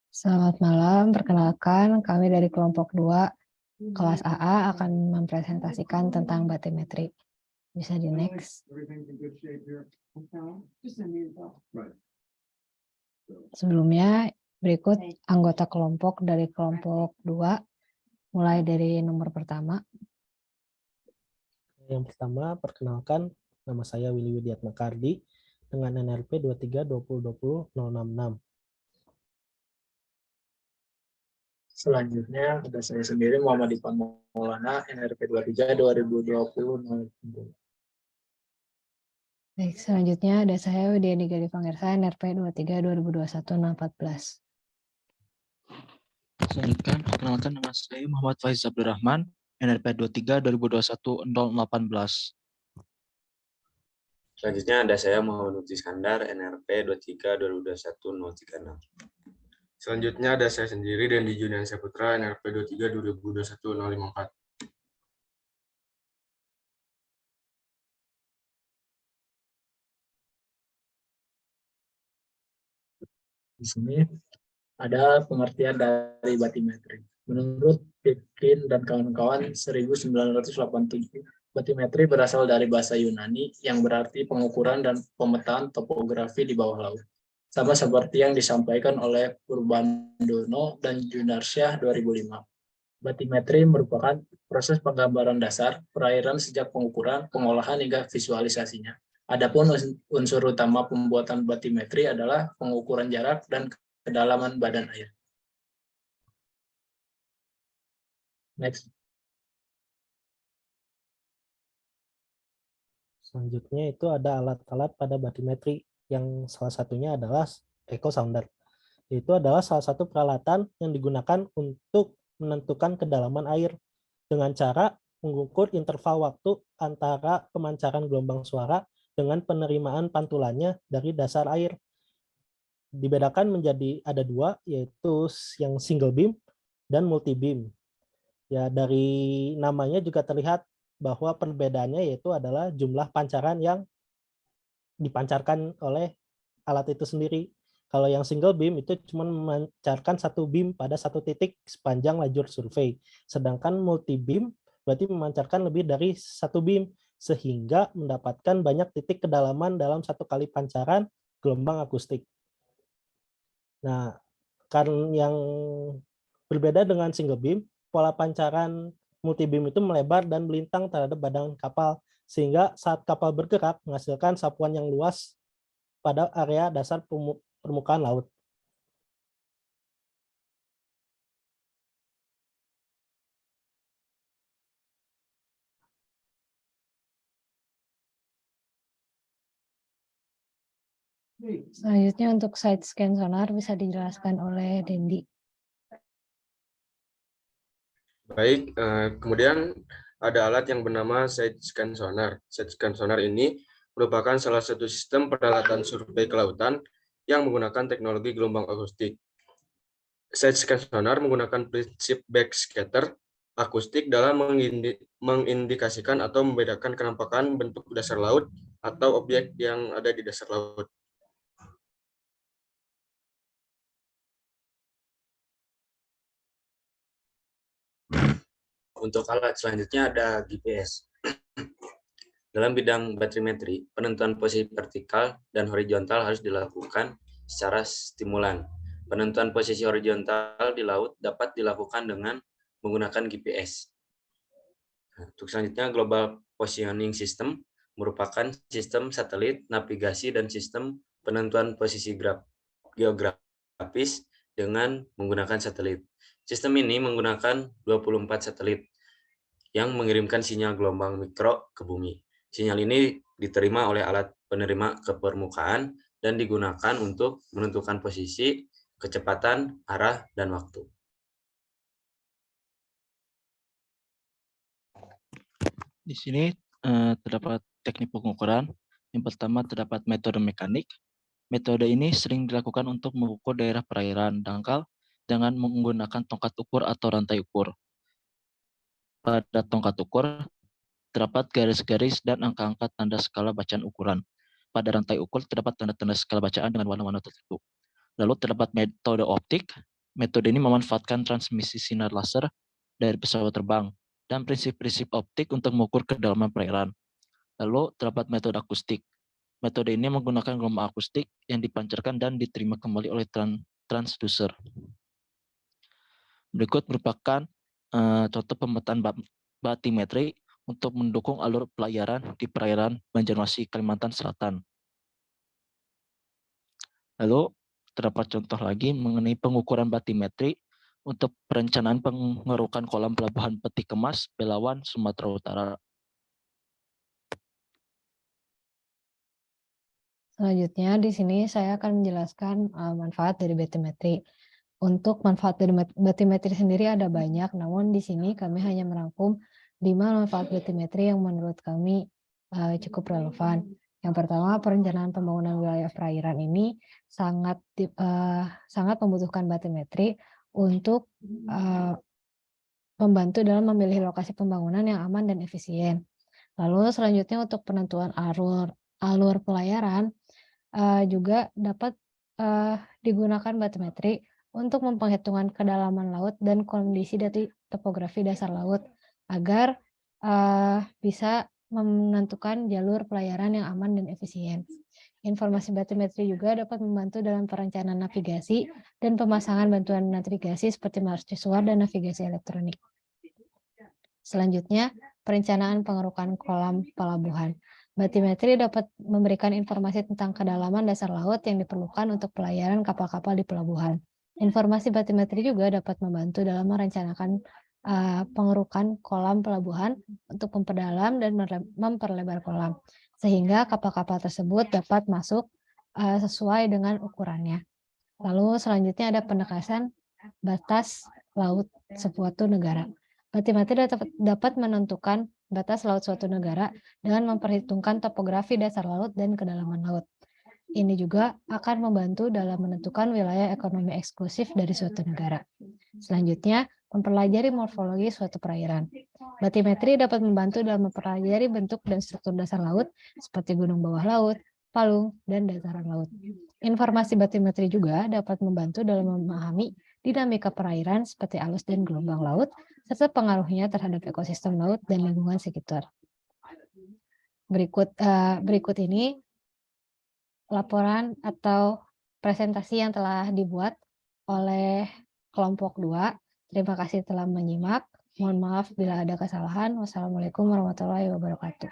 Selamat malam, perkenalkan kami dari kelompok 2 kelas AA akan mempresentasikan tentang batimetri. Bisa di next. Sebelumnya berikut anggota kelompok dari kelompok 2, mulai dari nomor pertama. Yang pertama, perkenalkan, nama saya Willy Widiatma Kardi dengan NRP 232020-066. Selanjutnya ada saya sendiri Muhammad Ipan Maulana NRP 23 2020. Baik, selanjutnya ada saya Widya Gali Pangersa NRP 23 2021 014. Selanjutnya, perkenalkan nama saya Muhammad Faiz Abdurrahman, NRP 23 2021 018. Selanjutnya ada saya Muhammad Lutfi Iskandar, NRP 23 2021 036. Selanjutnya ada saya sendiri Dendi Junian Saputra, NRP 23 2021 054. Di sini ada pengertian dari batimetri. Menurut Pitkin dan kawan-kawan 1987, batimetri berasal dari bahasa Yunani yang berarti pengukuran dan pemetaan topografi di bawah laut. Sama seperti yang disampaikan oleh Purbandono dan Junarsyah 2005. Batimetri merupakan proses penggambaran dasar perairan sejak pengukuran, pengolahan hingga visualisasinya. Adapun unsur utama pembuatan batimetri adalah pengukuran jarak dan kedalaman badan air. Next. Selanjutnya itu ada alat-alat pada batimetri yang salah satunya adalah echo sounder. Itu adalah salah satu peralatan yang digunakan untuk menentukan kedalaman air dengan cara mengukur interval waktu antara pemancaran gelombang suara dengan penerimaan pantulannya dari dasar air. Dibedakan menjadi ada dua, yaitu yang single beam dan multi beam. Ya, dari namanya juga terlihat bahwa perbedaannya yaitu adalah jumlah pancaran yang dipancarkan oleh alat itu sendiri. Kalau yang single beam itu cuma memancarkan satu beam pada satu titik sepanjang lajur survei. Sedangkan multi beam berarti memancarkan lebih dari satu beam sehingga mendapatkan banyak titik kedalaman dalam satu kali pancaran gelombang akustik. Nah, karena yang berbeda dengan single beam, pola pancaran multi beam itu melebar dan melintang terhadap badan kapal, sehingga saat kapal bergerak menghasilkan sapuan yang luas pada area dasar permukaan laut. Selanjutnya untuk side scan sonar bisa dijelaskan oleh Dendi. Baik, kemudian ada alat yang bernama side scan sonar. Side scan sonar ini merupakan salah satu sistem peralatan survei kelautan yang menggunakan teknologi gelombang akustik. Side scan sonar menggunakan prinsip backscatter akustik dalam mengindikasikan atau membedakan kenampakan bentuk dasar laut atau objek yang ada di dasar laut. Untuk alat selanjutnya ada GPS. Dalam bidang batimetri, penentuan posisi vertikal dan horizontal harus dilakukan secara stimulan. Penentuan posisi horizontal di laut dapat dilakukan dengan menggunakan GPS. Untuk selanjutnya, Global Positioning System merupakan sistem satelit, navigasi, dan sistem penentuan posisi geografis dengan menggunakan satelit. Sistem ini menggunakan 24 satelit yang mengirimkan sinyal gelombang mikro ke bumi. Sinyal ini diterima oleh alat penerima ke permukaan dan digunakan untuk menentukan posisi, kecepatan, arah, dan waktu. Di sini terdapat teknik pengukuran. Yang pertama terdapat metode mekanik. Metode ini sering dilakukan untuk mengukur daerah perairan dangkal dengan menggunakan tongkat ukur atau rantai ukur. Pada tongkat ukur terdapat garis-garis dan angka-angka tanda skala bacaan ukuran. Pada rantai ukur terdapat tanda-tanda skala bacaan dengan warna-warna tertentu. Lalu terdapat metode optik. Metode ini memanfaatkan transmisi sinar laser dari pesawat terbang dan prinsip-prinsip optik untuk mengukur kedalaman perairan. Lalu terdapat metode akustik. Metode ini menggunakan gelombang akustik yang dipancarkan dan diterima kembali oleh transducer. Berikut merupakan contoh pemetaan batimetri untuk mendukung alur pelayaran di perairan Banjarmasin, Kalimantan Selatan. Lalu terdapat contoh lagi mengenai pengukuran batimetri untuk perencanaan pengerukan kolam pelabuhan Peti Kemas, Belawan, Sumatera Utara. Selanjutnya di sini saya akan menjelaskan manfaat dari batimetri. Untuk manfaat dari batimetri sendiri ada banyak, namun di sini kami hanya merangkum 5 manfaat batimetri yang menurut kami cukup relevan. Yang pertama, perencanaan pembangunan wilayah perairan ini sangat membutuhkan batimetri untuk membantu dalam memilih lokasi pembangunan yang aman dan efisien. Lalu selanjutnya untuk penentuan alur pelayaran juga dapat digunakan batimetri untuk memperhitungkan kedalaman laut dan kondisi dari topografi dasar laut agar bisa menentukan jalur pelayaran yang aman dan efisien. Informasi batimetri juga dapat membantu dalam perencanaan navigasi dan pemasangan bantuan navigasi seperti mercusuar dan navigasi elektronik. Selanjutnya, perencanaan pengerukan kolam pelabuhan. Batimetri dapat memberikan informasi tentang kedalaman dasar laut yang diperlukan untuk pelayaran kapal-kapal di pelabuhan. Informasi batimetri juga dapat membantu dalam merencanakan pengerukan kolam pelabuhan untuk memperdalam dan memperlebar kolam, sehingga kapal-kapal tersebut dapat masuk sesuai dengan ukurannya. Lalu selanjutnya ada penekasan batas laut suatu negara. Batimetri dapat menentukan batas laut suatu negara dengan memperhitungkan topografi dasar laut dan kedalaman laut. Ini juga akan membantu dalam menentukan wilayah ekonomi eksklusif dari suatu negara. Selanjutnya, mempelajari morfologi suatu perairan. Batimetri dapat membantu dalam mempelajari bentuk dan struktur dasar laut seperti gunung bawah laut, palung, dan dataran laut. Informasi batimetri juga dapat membantu dalam memahami dinamika perairan seperti arus dan gelombang laut, serta pengaruhnya terhadap ekosistem laut dan lingkungan sekitar. Berikut ini laporan atau presentasi yang telah dibuat oleh kelompok 2. Terima kasih telah menyimak. Mohon maaf bila ada kesalahan. Wassalamualaikum warahmatullahi wabarakatuh.